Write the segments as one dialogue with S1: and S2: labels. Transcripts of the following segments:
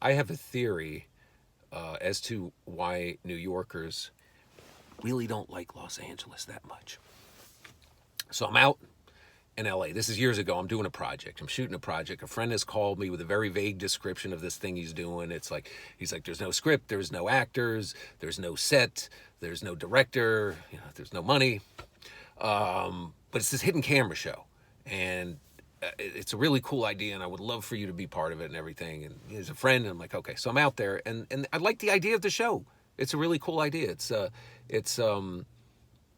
S1: I have a theory as to why New Yorkers really don't like Los Angeles that much. So I'm out in LA. This is years ago. I'm doing a project. I'm shooting a project. A friend has called me with a very vague description of this thing he's doing. It's like, he's like, there's no script, there's no actors, there's no set, there's no director, there's no money. But it's this hidden camera show. And it's a really cool idea, and I would love for you to be part of it and everything. And he's a friend, and I'm like, okay. So I'm out there, and I like the idea of the show. It's a really cool idea.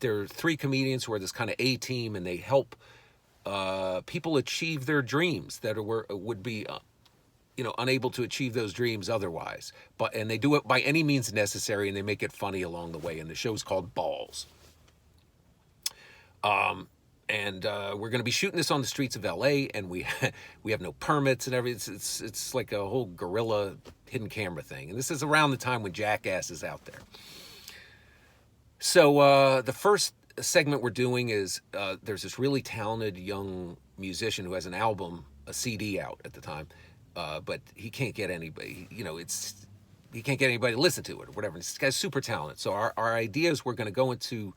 S1: There are three comedians who are this kind of A team, and they help people achieve their dreams that would be unable to achieve those dreams otherwise. And they do it by any means necessary, and they make it funny along the way. And the show's called Balls. And we're going to be shooting this on the streets of LA, and we have no permits and everything. It's like a whole guerrilla hidden camera thing. And this is around the time when Jackass is out there. So the first segment we're doing is there's this really talented young musician who has an album, a CD out at the time, but he can't get anybody. He can't get anybody to listen to it or whatever. This guy's super talented. So our idea is we're going to go into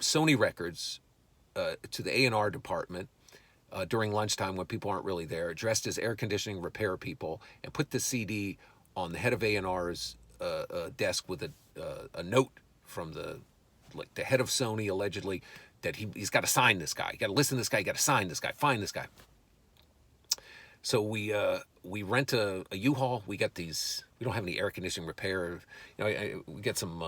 S1: Sony Records to the A&R department during lunchtime when people aren't really there, dressed as air conditioning repair people, and put the CD on the head of A&R's desk with a note from the head of Sony, allegedly, that he's got to sign this guy. You got to listen to this guy. You got to sign this guy. Find this guy. So we rent a U-Haul. We got these. We don't have any air conditioning repair. We get some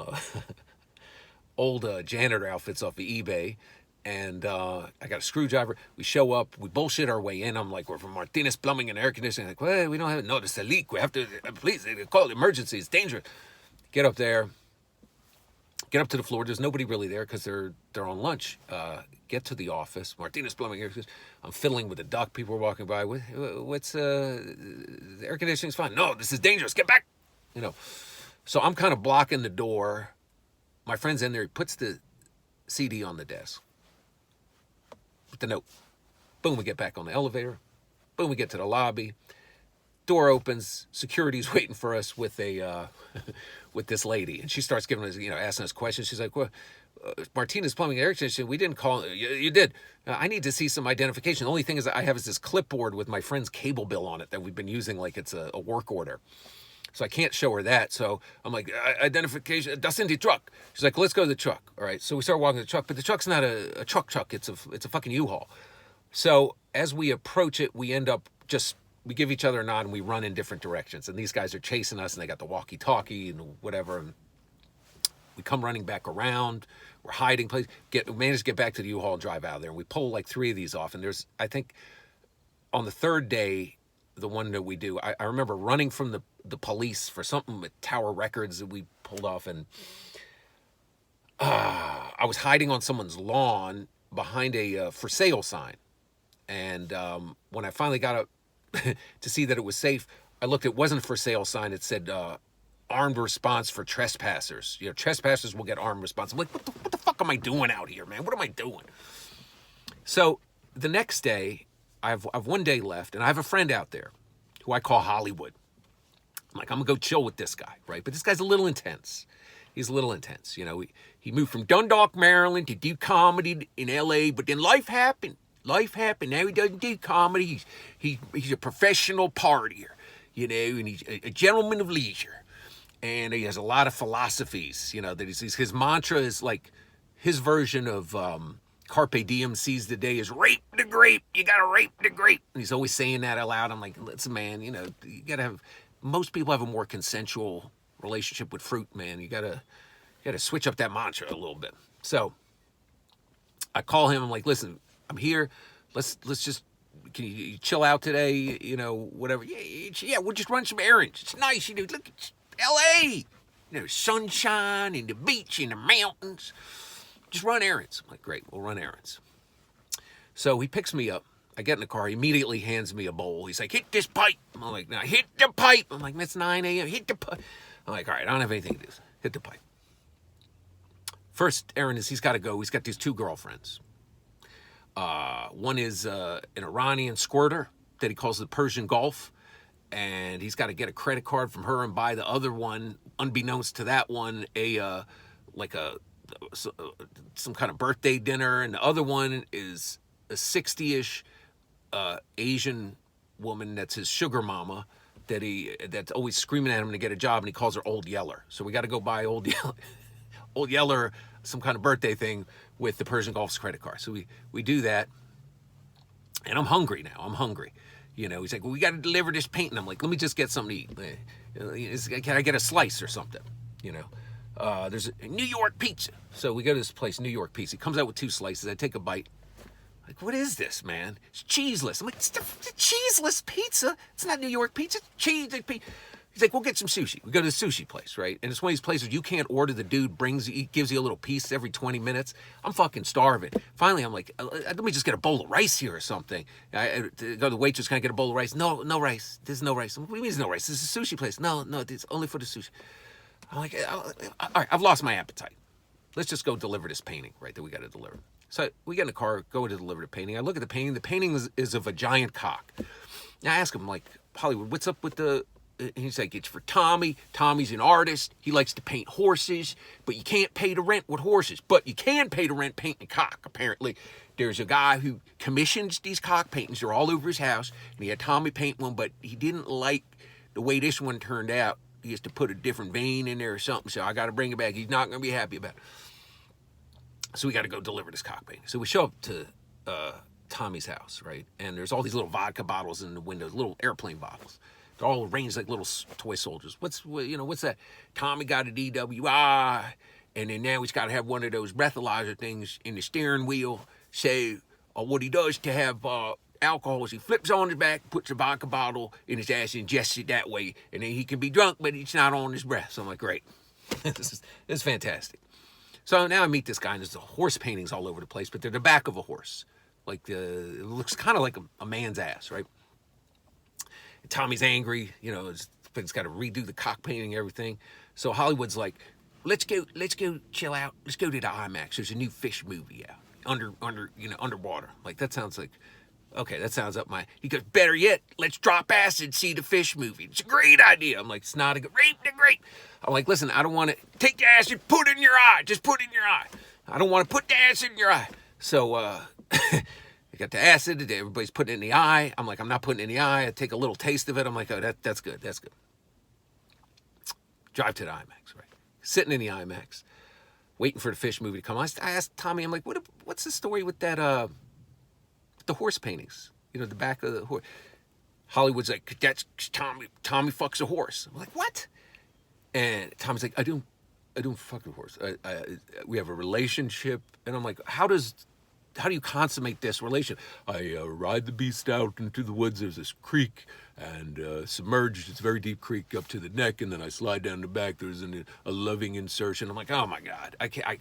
S1: old janitor outfits off of eBay, and I got a screwdriver. We show up. We bullshit our way in. I'm like, we're from Martinez Plumbing and Air Conditioning. Like, well, we don't have it. No, there's a leak. We have to, please, call it emergency. It's dangerous. Get up there. Get up to the floor. There's nobody really there because they're on lunch. Get to the office. Martinez Plumbing. Air Conditioning. I'm fiddling with the duct. People are walking by. What's the air conditioning's fine. No, this is dangerous. Get back. So I'm kind of blocking the door. My friend's in there. He puts the CD on the desk with the note. Boom, we get back on the elevator. Boom, we get to the lobby. Door opens. Security's waiting for us with with this lady, and she starts giving us, asking us questions. She's like, "Well, Martinez Plumbing and Air Conditioning, we didn't call. You did. I need to see some identification. The only thing is I have this clipboard with my friend's cable bill on it that we've been using like it's a work order." So I can't show her that. So I'm like, identification, that's in the truck. She's like, let's go to the truck. All right. So we start walking to the truck, but the truck's not a truck. It's a fucking U-Haul. So as we approach it, we end up we give each other a nod and we run in different directions. And these guys are chasing us and they got the walkie-talkie and whatever. And we come running back around. We're hiding place. Manage to get back to the U-Haul and drive out of there. And we pull like 3 of these off. And I think on the third day, the one that we do, I remember running from the police for something with Tower Records that we pulled off, and I was hiding on someone's lawn behind a for sale sign. And when I finally got up to see that it was safe, I looked, it wasn't a for sale sign. It said armed response for trespassers. Trespassers will get armed response. I'm like, what the fuck am I doing out here, man? What am I doing? So the next day, I've 1 day left, and I have a friend out there who I call Hollywood. I'm like, I'm going to go chill with this guy, right? But this guy's a little intense. He's a little intense. He moved from Dundalk, Maryland to do comedy in L.A., but then life happened. Now he doesn't do comedy. He's a professional partier, and he's a gentleman of leisure. And he has a lot of philosophies, that his mantra is like his version of Carpe Diem seize the day is rape the grape. You gotta rape the grape. And he's always saying that out loud. I'm like, listen, man, you gotta have, most people have a more consensual relationship with fruit, man. You gotta switch up that mantra a little bit. So I call him. I'm like, listen, I'm here. Let's just, can you chill out today? Whatever. Yeah, we'll just run some errands. It's nice. Look, it's L.A. Sunshine and the beach and the mountains. Just run errands. I'm like, great, we'll run errands. So he picks me up. I get in the car. He immediately hands me a bowl. He's like, hit this pipe. I'm like, now hit the pipe. I'm like, it's 9 a.m. Hit the pipe. I'm like, all right, I don't have anything to do. Hit the pipe. First errand is he's got to go. He's got these 2 girlfriends. One is an Iranian squirter that he calls the Persian Gulf. and he's got to get a credit card from her and buy the other one, unbeknownst to that one, like a some kind of birthday dinner, and the other one is a 60-ish Asian woman that's his sugar mama that's always screaming at him to get a job, and he calls her Old Yeller. So we got to go buy Old Yeller some kind of birthday thing with the Persian Gulf's credit card. So we do that, and I'm hungry now. I'm hungry. He's like, well, we got to deliver this painting. I'm like, let me just get something to eat. Can I get a slice or something? There's a New York pizza. So we go to this place, New York Pizza. He comes out with 2 slices. I take a bite. Like, what is this, man? It's cheeseless. I'm like, it's the cheeseless pizza. It's not New York pizza. It's cheese. He's like, we'll get some sushi. We go to the sushi place, right? And it's one of these places you can't order. The dude gives you a little piece every 20 minutes. I'm fucking starving. Finally, I'm like, let me just get a bowl of rice here or something. I go to the waitress, can I get a bowl of rice? No rice. There's no rice. What do you mean there's no rice? This is a sushi place. No, it's only for the sushi. I'm like, all right, I've lost my appetite. Let's just go deliver this painting, right, that we got to deliver. So we get in the car, go to deliver the painting. I look at the painting. The painting is of a giant cock. And I ask him, like, Hollywood, what's up with the... And he's like, it's for Tommy. Tommy's an artist. He likes to paint horses, but you can't pay the rent with horses. But you can pay the rent painting cock, apparently. There's a guy who commissions these cock paintings. They're all over his house. And he had Tommy paint one, but he didn't like the way this one turned out. He has to put a different vein in there or something, so I got to bring it back. He's not going to be happy about it. So we got to go deliver this cock painting. So we show up to Tommy's house, right? And there's all these little vodka bottles in the windows, little airplane bottles. They're all arranged like little toy soldiers. What's that? Tommy got a DWI, and then now he's got to have one of those breathalyzer things in the steering wheel. So what he does to have alcohol is he flips on his back, puts a vodka bottle in his ass, and ingests it that way, and then he can be drunk, but it's not on his breath. So I'm like, great. This is fantastic. So now I meet this guy, and there's horse paintings all over the place, but they're the back of a horse. Like, it looks kind of like a man's ass, right? And Tommy's angry, but he's got to redo the cock painting and everything. So Hollywood's like, let's go chill out. Let's go to the IMAX. There's a new fish movie out, underwater. Like, that sounds like, okay, that sounds up my... He goes, better yet, let's drop acid, see the fish movie. It's a great idea. I'm like, it's not a good... Great. I'm like, listen, I don't want to... Take the acid, put it in your eye. Just put it in your eye. I don't want to put the acid in your eye. So, I got the acid. Everybody's putting it in the eye. I'm like, I'm not putting it in the eye. I take a little taste of it. I'm like, oh, that's good. That's good. Drive to the IMAX, right? Sitting in the IMAX, waiting for the fish movie to come. I asked Tommy, I'm like, what's the story with that... the horse paintings, the back of the horse. Hollywood's like, that's Tommy fucks a horse. I'm like, what? And Tommy's like, I don't fuck a horse. We have a relationship. And I'm like, how do you consummate this relationship? I ride the beast out into the woods. There's this creek, and submerged. It's a very deep creek up to the neck, and then I slide down the back. There's a loving insertion. I'm like, oh my God, I can't.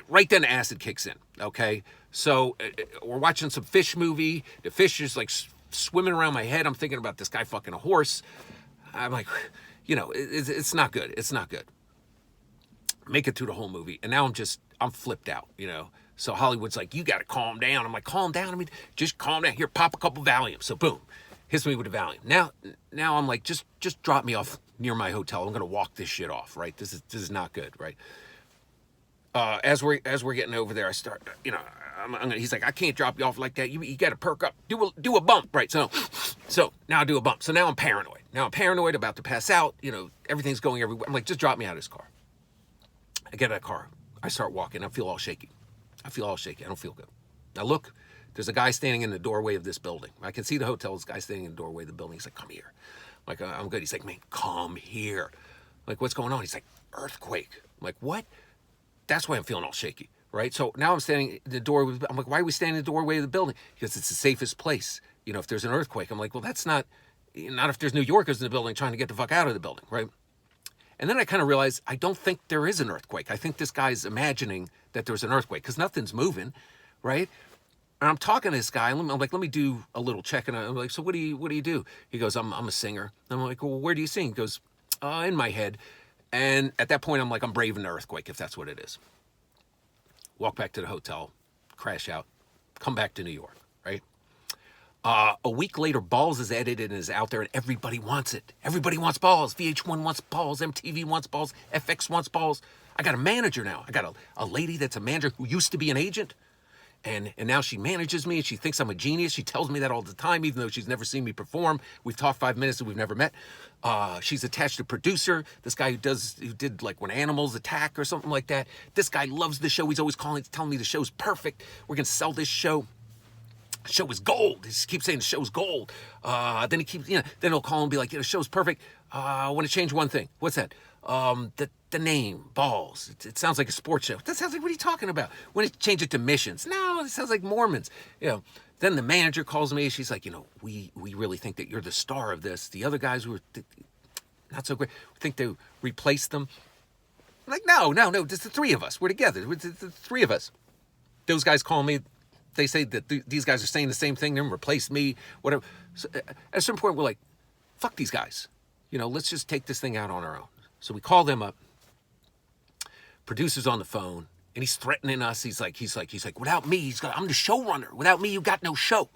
S1: Right then, acid kicks in. Okay, so we're watching some fish movie. The fish is like swimming around my head. I'm thinking about this guy fucking a horse. I'm like, it's not good. It's not good. Make it through the whole movie, and now I'm flipped out. So Hollywood's like, you got to calm down. I'm like, calm down. I mean, just calm down. Here, pop a couple Valium. So boom, hits me with the Valium. Now I'm like, just drop me off near my hotel. I'm gonna walk this shit off. Right? This is not good. Right? As we're getting over there, I start, he's like, I can't drop you off like that. You got to perk up, do a bump, right? So now I do a bump. So now I'm paranoid. About to pass out. Everything's going everywhere. I'm like, just drop me out of this car. I get out of the car. I start walking. I feel all shaky. I don't feel good. Now look, there's a guy standing in the doorway of this building. I can see the hotel. This guy standing in the doorway of the building. He's like, come here. I'm like, I'm good. He's like, man, come here. I'm like, what's going on? He's like, earthquake. I'm like, what? That's why I'm feeling all shaky, right? So now I'm standing in the doorway. I'm like, why are we standing in the doorway of the building? Because it's the safest place. If there's an earthquake. I'm like, well, that's not if there's New Yorkers in the building trying to get the fuck out of the building, right? And then I kind of realized I don't think there is an earthquake. I think this guy's imagining that there's an earthquake because nothing's moving, right? And I'm talking to this guy. I'm like, let me do a little check. And I'm like, so what do you do? He goes, I'm a singer. I'm like, well, where do you sing? He goes, in my head. And at that point, I'm like, I'm braving the earthquake, if that's what it is. Walk back to the hotel, crash out, come back to New York, right? A week later, Balls is edited and is out there, and everybody wants it. Everybody wants Balls. VH1 wants Balls. MTV wants Balls. FX wants Balls. I got a manager now. I got a lady that's a manager who used to be an agent, and now she manages me, and she thinks I'm a genius. She tells me that all the time, even though she's never seen me perform. We've talked 5 minutes and we've never met. She's attached to producer, this guy who did like When Animals Attack or something like that. This guy loves the show. He's always telling me the show's perfect. We're gonna sell this show. The show is gold. He just keeps saying the show's gold. Then then he'll call and be like, the show's perfect. I want to change one thing. What's that? The name, Balls. It sounds like a sports show. That sounds like, what are you talking about? When it change it to missions? No, it sounds like Mormons. Then the manager calls me. She's like, we really think that you're the star of this. The other guys were not so great. We think they replaced them. I'm like, no. Just the three of us. We're together. It's the three of us. Those guys call me. They say that these guys are saying the same thing. They're going to replace me, whatever. So at a certain point, we're like, fuck these guys. Let's just take this thing out on our own. So we call them up. Producer's on the phone, and he's threatening us. He's like, without me, I'm the showrunner. Without me, you got no show.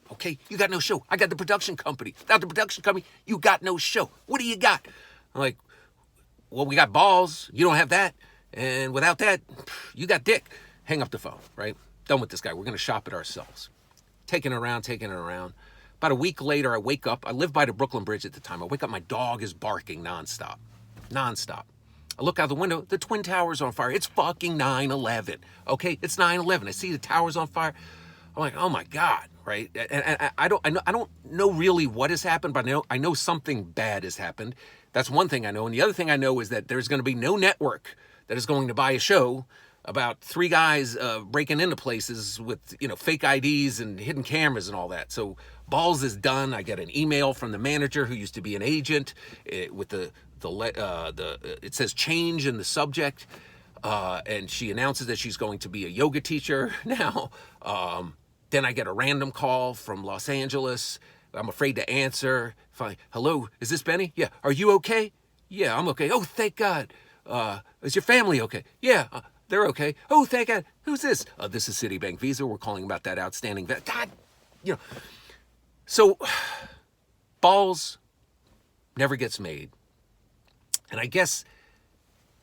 S1: Okay? You got no show. I got the production company. Without the production company, you got no show. What do you got? I'm like, well, we got Balls. You don't have that. And without that, you got dick. Hang up the phone, right? Done with this guy. We're going to shop it ourselves. Taking it around. About a week later, I wake up. I lived by the Brooklyn Bridge at the time. I wake up, my dog is barking nonstop. I look out the window, the Twin Towers are on fire. It's fucking 9/11. Okay, it's 9/11. I see the towers on fire. I'm like, oh my God, right? And I don't know really what has happened, but I know something bad has happened. That's one thing I know. And the other thing I know is that there's going to be no network that is going to buy a show about three guys breaking into places with fake IDs and hidden cameras and all that. So Balls is done. I get an email from the manager who used to be an agent with it says change in the subject, and she announces that she's going to be a yoga teacher now. Then I get a random call from Los Angeles. I'm afraid to answer. Hello, is this Benny? Yeah. Are you okay? Yeah, I'm okay. Oh, thank God. Is your family okay? Yeah. They're okay. Oh, thank God. Who's this? This is Citibank Visa. We're calling about that outstanding God, So, Balls never gets made. And I guess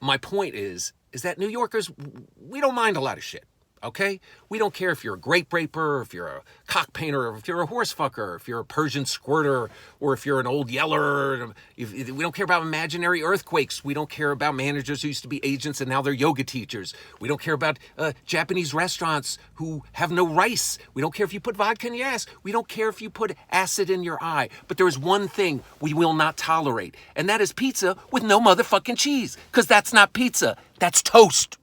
S1: my point is that New Yorkers, we don't mind a lot of shit, okay? We don't care if you're a grape raper, or if you're a cock painter, or if you're a horse fucker, or if you're a Persian squirter, or if you're an old yeller. We don't care about imaginary earthquakes. We don't care about managers who used to be agents and now they're yoga teachers. We don't care about Japanese restaurants who have no rice. We don't care if you put vodka in your ass. We don't care if you put acid in your eye. But there's one thing we will not tolerate, and that is pizza with no motherfucking cheese, because that's not pizza. That's toast.